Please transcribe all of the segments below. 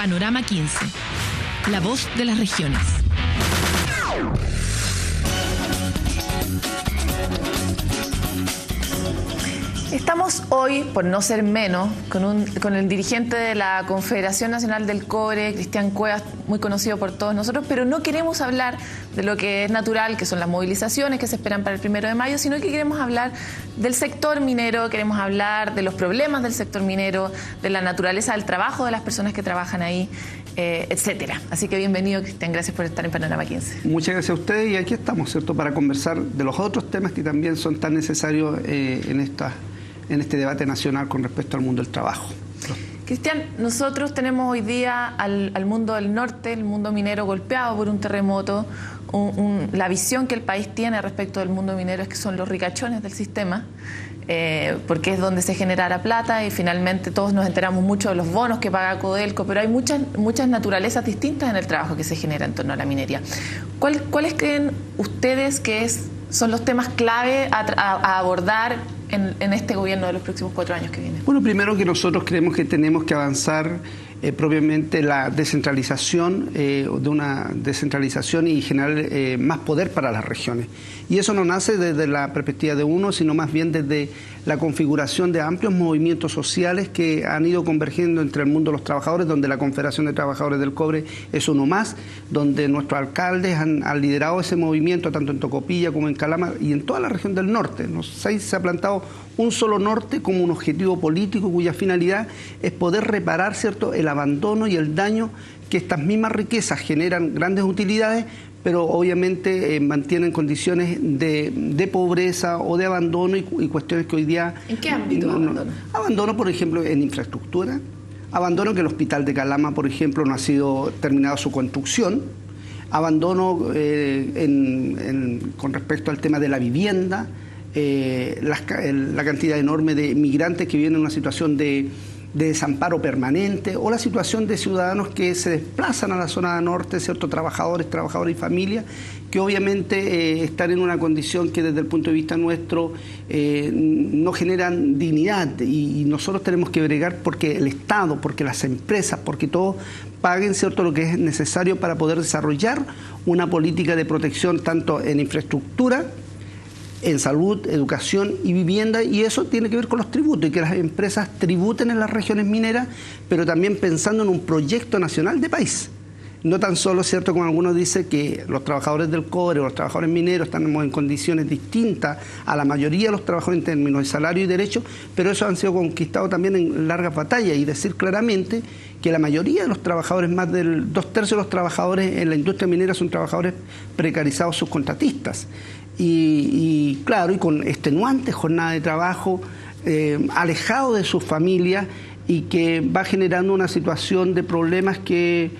Panorama 15, la voz de las regiones. Estamos hoy, por no ser menos, con el dirigente de la Confederación Nacional del Cobre, Cristian Cuevas, muy conocido por todos nosotros, pero no queremos hablar de lo que es natural, que son las movilizaciones que se esperan para el 1 de mayo, sino que queremos hablar del sector minero, queremos hablar de los problemas del sector minero, de la naturaleza del trabajo de las personas que trabajan ahí, etcétera. Así que bienvenido, Cristian, gracias por estar en Panorama 15. Muchas gracias a ustedes y aquí estamos, ¿cierto?, para conversar de los otros temas que también son tan necesarios en este debate nacional con respecto al mundo del trabajo. Cristian, nosotros tenemos hoy día al mundo del norte, el mundo minero golpeado por un terremoto. La visión que el país tiene respecto del mundo minero es que son los ricachones del sistema, porque es donde se genera la plata y finalmente todos nos enteramos mucho de los bonos que paga Codelco, pero hay muchas naturalezas distintas en el trabajo que se genera en torno a la minería. ¿Cuáles creen ustedes que son los temas clave a abordar en este gobierno de los próximos 4 años que vienen? Bueno, primero que nosotros creemos que tenemos que avanzar propiamente la descentralización, de una descentralización y generar más poder para las regiones. Y eso no nace desde la perspectiva de uno, sino más bien desde la configuración de amplios movimientos sociales que han ido convergiendo entre el mundo de los trabajadores, donde la Confederación de Trabajadores del Cobre es uno más, donde nuestros alcaldes han liderado ese movimiento tanto en Tocopilla como en Calama y en toda la región del norte. Se ha plantado un solo norte como un objetivo político cuya finalidad es poder reparar, ¿cierto?, el abandono y el daño que estas mismas riquezas generan grandes utilidades, pero obviamente mantienen condiciones de pobreza o de abandono y cuestiones que hoy día... ¿En qué ámbito abandono? Abandono, por ejemplo, en infraestructura, abandono que el hospital de Calama, por ejemplo, no ha sido terminada su construcción, abandono con respecto al tema de la vivienda, la cantidad enorme de migrantes que viven en una situación de desamparo permanente, o la situación de ciudadanos que se desplazan a la zona norte, ¿cierto?, trabajadores y familias, que obviamente están en una condición que desde el punto de vista nuestro no generan dignidad, y nosotros tenemos que bregar porque el Estado, porque las empresas, porque todos paguen, ¿cierto?, lo que es necesario para poder desarrollar una política de protección tanto en infraestructura, en salud, educación y vivienda, y eso tiene que ver con los tributos y que las empresas tributen en las regiones mineras, pero también pensando en un proyecto nacional de país. No tan solo, ¿cierto?, como algunos dicen que los trabajadores del cobre o los trabajadores mineros estamos en condiciones distintas a la mayoría de los trabajadores en términos de salario y derechos, pero esos han sido conquistados también en largas batallas, y decir claramente que la mayoría de los trabajadores, más del 2/3 de los trabajadores en la industria minera son trabajadores precarizados subcontratistas. Y claro, y con extenuante jornada de trabajo, alejado de sus familias, y que va generando una situación de problemas que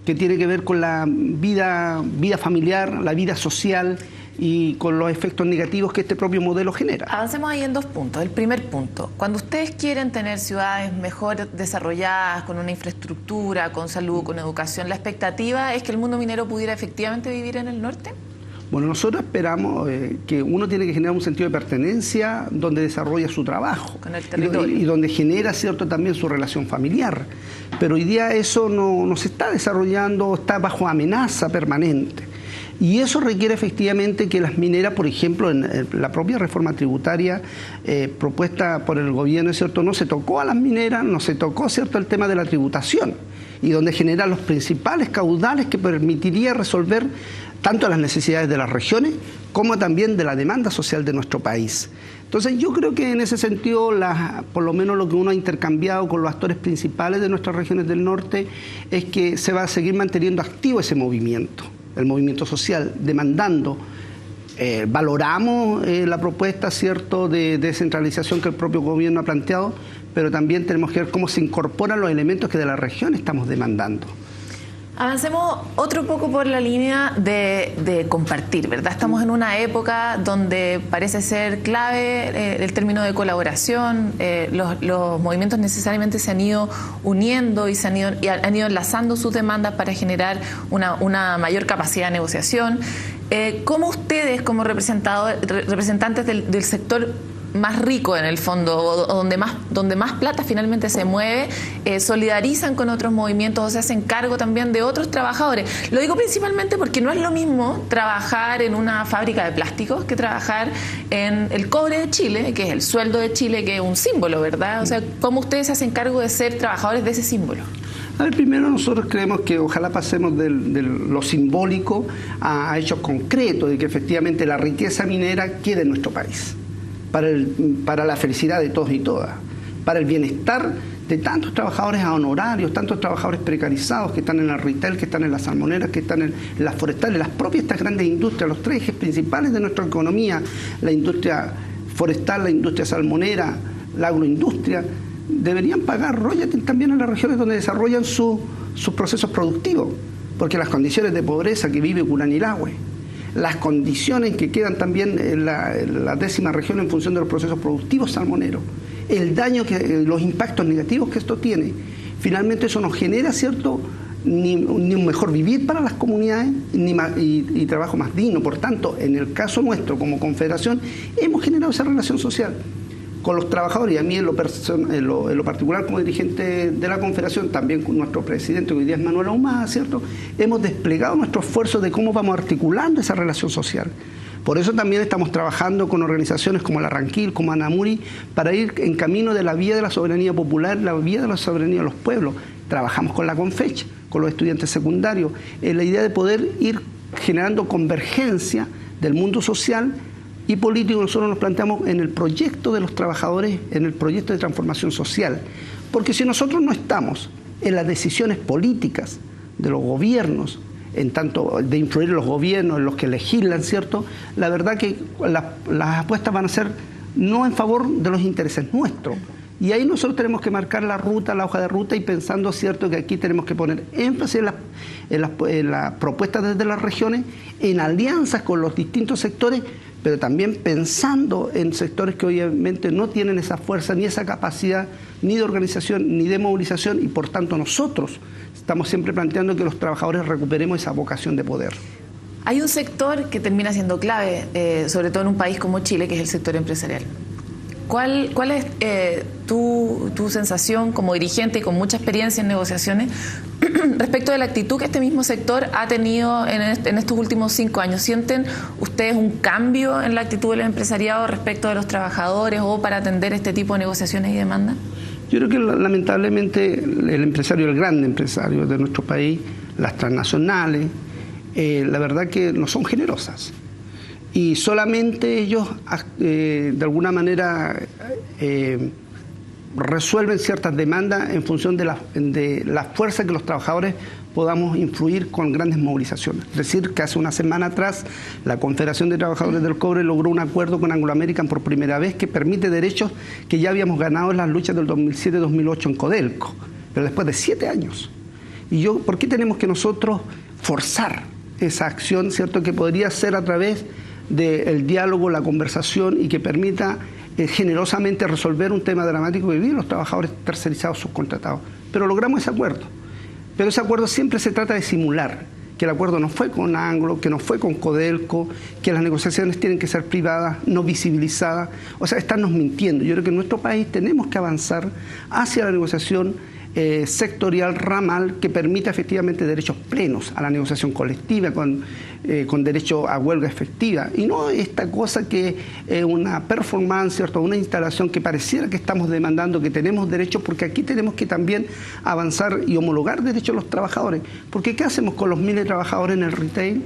tiene que ver con la vida familiar, la vida social y con los efectos negativos que este propio modelo genera. Avancemos ahí en 2 puntos. El primer punto, cuando ustedes quieren tener ciudades mejor desarrolladas, con una infraestructura, con salud, con educación, ¿la expectativa es que el mundo minero pudiera efectivamente vivir en el norte? Bueno, nosotros esperamos que uno tiene que generar un sentido de pertenencia donde desarrolla su trabajo con el territorio y donde genera, ¿cierto?, también su relación familiar. Pero hoy día eso no se está desarrollando, está bajo amenaza permanente. Y eso requiere efectivamente que las mineras, por ejemplo, en la propia reforma tributaria propuesta por el gobierno, ¿cierto?, no se tocó a las mineras, no se tocó, ¿cierto?, el tema de la tributación, y donde genera los principales caudales que permitiría resolver tanto las necesidades de las regiones como también de la demanda social de nuestro país. Entonces yo creo que en ese sentido, por lo menos lo que uno ha intercambiado con los actores principales de nuestras regiones del norte, es que se va a seguir manteniendo activo ese movimiento, el movimiento social, demandando. Valoramos la propuesta, ¿cierto?, de descentralización que el propio gobierno ha planteado, pero también tenemos que ver cómo se incorporan los elementos que de la región estamos demandando. Avancemos otro poco por la línea de compartir, ¿verdad? Estamos en una época donde parece ser clave el término de colaboración. Los movimientos necesariamente se han ido uniendo y han ido enlazando sus demandas para generar una mayor capacidad de negociación. ¿Cómo ustedes, como representantes del sector más rico en el fondo, o donde más plata finalmente se mueve, solidarizan con otros movimientos o se hacen cargo también de otros trabajadores. Lo digo principalmente porque no es lo mismo trabajar en una fábrica de plásticos que trabajar en el cobre de Chile, que es el sueldo de Chile, que es un símbolo, ¿verdad? O sea, ¿cómo ustedes se hacen cargo de ser trabajadores de ese símbolo? A ver, primero nosotros creemos que ojalá pasemos de lo simbólico a hechos concretos, de que efectivamente la riqueza minera quede en nuestro país, para la felicidad de todos y todas, para el bienestar de tantos trabajadores honorarios, tantos trabajadores precarizados que están en el retail, que están en las salmoneras, que están en las forestales, las propias estas grandes industrias, los tres ejes principales de nuestra economía, la industria forestal, la industria salmonera, la agroindustria, deberían pagar royalties también en las regiones donde desarrollan sus procesos productivos, porque las condiciones de pobreza que vive Curanilahue, las condiciones que quedan también en la 10ª región en función de los procesos productivos salmoneros, el daño, los impactos negativos que esto tiene, finalmente eso nos genera, ¿cierto?, ni un mejor vivir para las comunidades y trabajo más digno. Por tanto, en el caso nuestro como confederación, hemos generado esa relación social con los trabajadores, y a mí en lo particular como dirigente de la Confederación, también con nuestro presidente, que hoy día es Manuel Ahumada, ¿cierto?, hemos desplegado nuestro esfuerzo de cómo vamos articulando esa relación social. Por eso también estamos trabajando con organizaciones como la Ranquil, como Anamuri, para ir en camino de la vía de la soberanía popular, la vía de la soberanía de los pueblos. Trabajamos con la CONFECH, con los estudiantes secundarios, en la idea de poder ir generando convergencia del mundo social y político. Nosotros nos planteamos en el proyecto de los trabajadores, en el proyecto de transformación social. Porque si nosotros no estamos en las decisiones políticas de los gobiernos, en tanto de influir en los gobiernos, en los que legislan, ¿cierto?, la verdad que las apuestas van a ser no en favor de los intereses nuestros. Y ahí nosotros tenemos que marcar la ruta, la hoja de ruta, y pensando, ¿cierto?, que aquí tenemos que poner énfasis en las propuestas desde las regiones, en alianzas con los distintos sectores, pero también pensando en sectores que obviamente no tienen esa fuerza, ni esa capacidad, ni de organización, ni de movilización, y por tanto nosotros estamos siempre planteando que los trabajadores recuperemos esa vocación de poder. Hay un sector que termina siendo clave, sobre todo en un país como Chile, que es el sector empresarial. ¿Cuál es tu sensación como dirigente y con mucha experiencia en negociaciones respecto de la actitud que este mismo sector ha tenido en estos últimos 5 años? ¿Sienten ustedes un cambio en la actitud del empresariado respecto de los trabajadores o para atender este tipo de negociaciones y demandas? Yo creo que lamentablemente el empresario, el gran empresario de nuestro país, las transnacionales, la verdad que no son generosas. Y solamente ellos de alguna manera resuelven ciertas demandas en función de la fuerza que los trabajadores podamos influir con grandes movilizaciones. Es decir, que hace una semana atrás la Confederación de Trabajadores del Cobre logró un acuerdo con Anglo American por primera vez que permite derechos que ya habíamos ganado en las luchas del 2007-2008 en Codelco, pero después de 7 años. Y ¿por qué tenemos que nosotros forzar esa acción, ¿cierto?, que podría ser a través del diálogo, la conversación, y que permita generosamente resolver un tema dramático que viven los trabajadores tercerizados subcontratados? Pero logramos ese acuerdo. Pero ese acuerdo siempre se trata de simular que el acuerdo no fue con Anglo, que no fue con Codelco, que las negociaciones tienen que ser privadas, no visibilizadas. O sea, estarnos mintiendo. Yo creo que en nuestro país tenemos que avanzar hacia la negociación sectorial, ramal, que permita efectivamente derechos plenos a la negociación colectiva, con derecho a huelga efectiva, y no esta cosa que es una performance, ¿cierto?, una instalación que pareciera que estamos demandando que tenemos derechos, porque aquí tenemos que también avanzar y homologar derechos a los trabajadores. Porque ¿qué hacemos con los miles de trabajadores en el retail?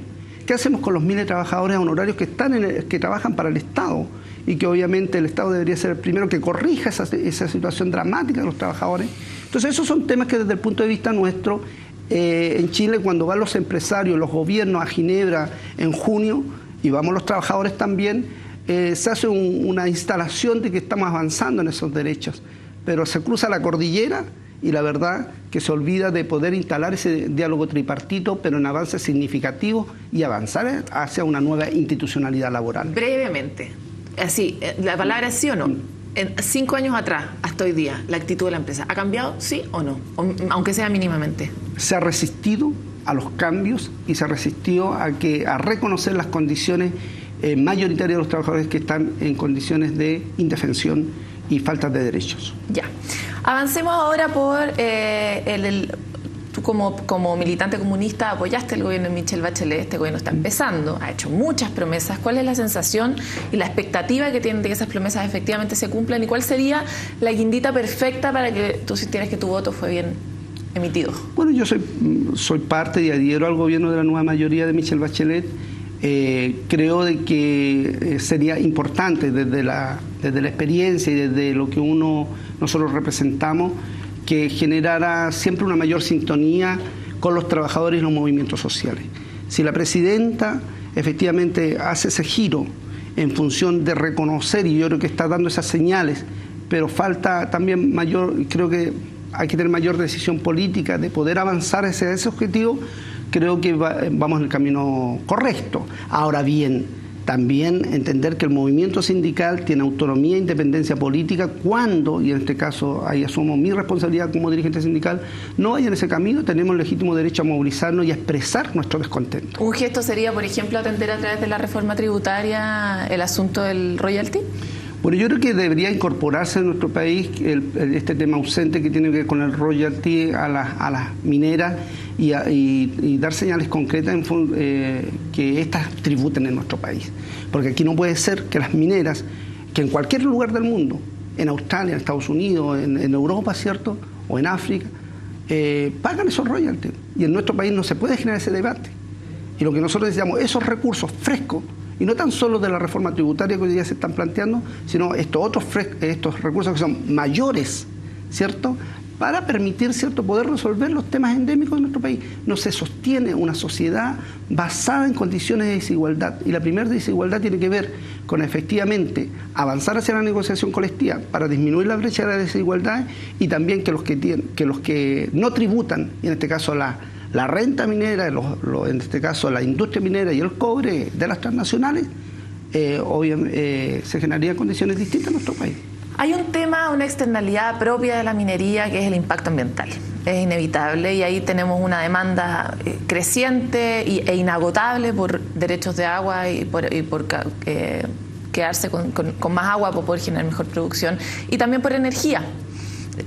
¿Qué hacemos con los miles de trabajadores honorarios que trabajan para el Estado? Y que obviamente el Estado debería ser el primero que corrija esa situación dramática de los trabajadores. Entonces esos son temas que desde el punto de vista nuestro, en Chile, cuando van los empresarios, los gobiernos a Ginebra en junio, y vamos los trabajadores también, se hace una instalación de que estamos avanzando en esos derechos, pero se cruza la cordillera y la verdad que se olvida de poder instalar ese diálogo tripartito, pero en avances significativos, y avanzar hacia una nueva institucionalidad laboral. Brevemente, así, la palabra es sí o no. En 5 años atrás, hasta hoy día, la actitud de la empresa, ¿ha cambiado, sí o no? Aunque sea mínimamente. Se ha resistido a los cambios y se ha resistido a reconocer las condiciones mayoritaria de los trabajadores que están en condiciones de indefensión y falta de derechos. Ya. Avancemos ahora por tú como militante comunista apoyaste el gobierno de Michelle Bachelet. Este gobierno está empezando, ha hecho muchas promesas. ¿Cuál es la sensación y la expectativa que tienen de que esas promesas efectivamente se cumplan? ¿Y cuál sería la guindita perfecta para que tú sintieras que tu voto fue bien emitido? Bueno, yo soy parte y adhiero al gobierno de la nueva mayoría de Michelle Bachelet. Creo de que sería importante desde la experiencia y desde lo que nosotros representamos, que generara siempre una mayor sintonía con los trabajadores y los movimientos sociales. Si la presidenta efectivamente hace ese giro en función de reconocer, y yo creo que está dando esas señales, pero falta también creo que hay que tener mayor decisión política de poder avanzar hacia ese objetivo, creo que vamos en el camino correcto. Ahora bien, también entender que el movimiento sindical tiene autonomía e independencia política cuando, y en este caso ahí asumo mi responsabilidad como dirigente sindical, no vaya en ese camino, tenemos legítimo derecho a movilizarnos y a expresar nuestro descontento. ¿Un gesto sería, por ejemplo, atender a través de la reforma tributaria el asunto del royalty? Bueno, yo creo que debería incorporarse en nuestro país este tema ausente que tiene que ver con el royalty a las mineras y dar señales concretas que éstas tributen en nuestro país. Porque aquí no puede ser que las mineras, que en cualquier lugar del mundo, en Australia, en Estados Unidos, en Europa, ¿cierto?, o en África, pagan esos royalties. Y en nuestro país no se puede generar ese debate. Y lo que nosotros necesitamos, esos recursos frescos, y no tan solo de la reforma tributaria que hoy día se están planteando, sino estos recursos que son mayores, ¿cierto?, para permitir, ¿cierto?, poder resolver los temas endémicos de nuestro país. No se sostiene una sociedad basada en condiciones de desigualdad. Y la primera desigualdad tiene que ver con efectivamente avanzar hacia la negociación colectiva para disminuir la brecha de la desigualdad y también que los que no tributan, y en este caso la renta minera, en este caso la industria minera y el cobre de las transnacionales, obviamente se generarían condiciones distintas en nuestro país. Hay un tema, una externalidad propia de la minería que es el impacto ambiental. Es inevitable y ahí tenemos una demanda creciente e inagotable por derechos de agua y por quedarse con más agua para poder generar mejor producción y también por energía.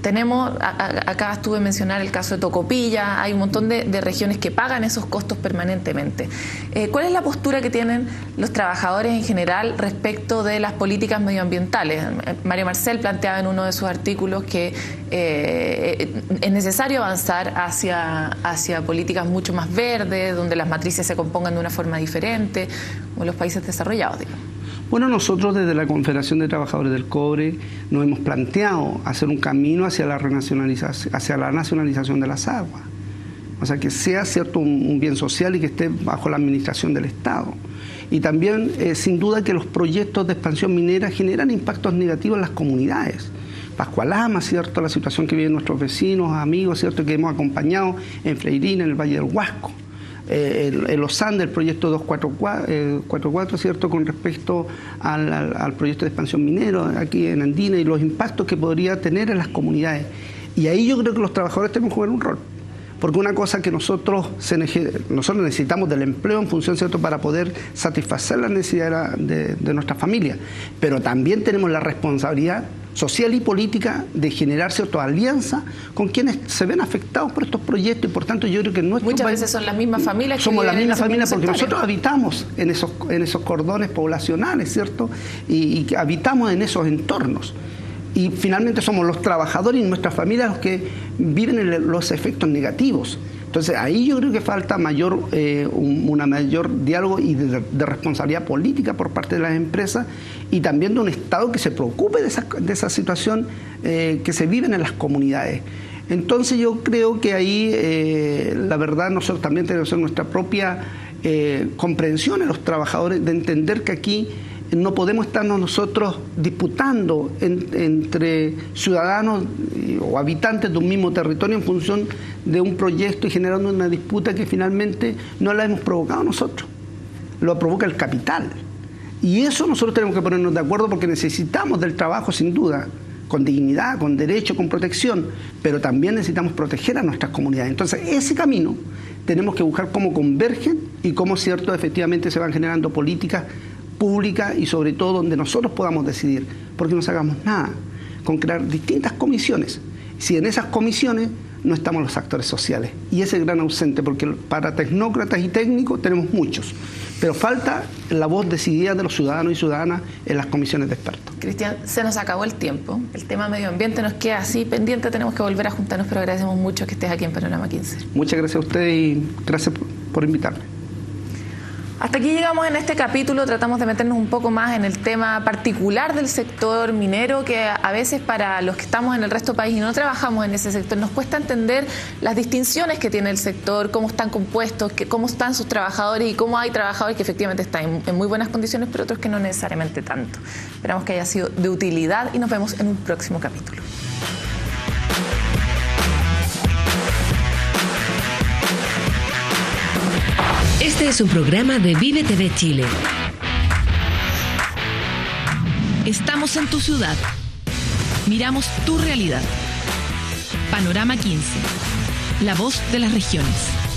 Tenemos, acá estuve a mencionar el caso de Tocopilla, hay un montón de regiones que pagan esos costos permanentemente. ¿Cuál es la postura que tienen los trabajadores en general respecto de las políticas medioambientales? Mario Marcel planteaba en uno de sus artículos que es necesario avanzar hacia políticas mucho más verdes, donde las matrices se compongan de una forma diferente, como en los países desarrollados, digamos. Bueno, nosotros desde la Confederación de Trabajadores del Cobre nos hemos planteado hacer un camino hacia la nacionalización de las aguas. O sea, que sea cierto un bien social y que esté bajo la administración del Estado. Y también, sin duda, que los proyectos de expansión minera generan impactos negativos en las comunidades. Pascualama, ¿cierto?, la situación que viven nuestros vecinos, amigos, ¿cierto?, que hemos acompañado en Freirina, en el Valle del Huasco. En los Andes, el proyecto 244, ¿cierto?, con respecto al proyecto de expansión minero aquí en Andina y los impactos que podría tener en las comunidades. Y ahí yo creo que los trabajadores tenemos que jugar un rol. Porque una cosa que nosotros necesitamos del empleo en función, ¿cierto?, para poder satisfacer las necesidades de nuestras familias, pero también tenemos la responsabilidad social y política de generar ciertas alianzas con quienes se ven afectados por estos proyectos y por tanto yo creo que muchas veces son las mismas familias. Somos las mismas familias porque nosotros habitamos en esos cordones poblacionales, ¿cierto? Y que habitamos en esos entornos. Y finalmente somos los trabajadores y nuestras familias los que viven los efectos negativos. Entonces ahí yo creo que falta una mayor diálogo y de responsabilidad política por parte de las empresas y también de un Estado que se preocupe de esa situación que se vive en las comunidades. Entonces yo creo que ahí la verdad nosotros también tenemos que hacer nuestra propia comprensión a los trabajadores de entender que aquí no podemos estarnos nosotros disputando entre ciudadanos o habitantes de un mismo territorio en función de un proyecto y generando una disputa que finalmente no la hemos provocado nosotros, lo provoca el capital. Y eso nosotros tenemos que ponernos de acuerdo porque necesitamos del trabajo sin duda, con dignidad, con derecho, con protección, pero también necesitamos proteger a nuestras comunidades. Entonces ese camino tenemos que buscar cómo convergen y cómo, cierto, efectivamente se van generando políticas pública y sobre todo donde nosotros podamos decidir, porque no sacamos nada con crear distintas comisiones. Si en esas comisiones no estamos los actores sociales, y ese es el gran ausente, porque para tecnócratas y técnicos tenemos muchos, pero falta la voz decidida de los ciudadanos y ciudadanas en las comisiones de expertos. Cristian, se nos acabó el tiempo, el tema medio ambiente nos queda así pendiente, tenemos que volver a juntarnos, pero agradecemos mucho que estés aquí en Panorama 15. Muchas gracias a ustedes y gracias por invitarme. Hasta aquí llegamos en este capítulo, tratamos de meternos un poco más en el tema particular del sector minero, que a veces para los que estamos en el resto del país y no trabajamos en ese sector, nos cuesta entender las distinciones que tiene el sector, cómo están compuestos, cómo están sus trabajadores y cómo hay trabajadores que efectivamente están en muy buenas condiciones, pero otros que no necesariamente tanto. Esperamos que haya sido de utilidad y nos vemos en un próximo capítulo. Este es un programa de Vive TV Chile. Estamos en tu ciudad. Miramos tu realidad. Panorama 15. La voz de las regiones.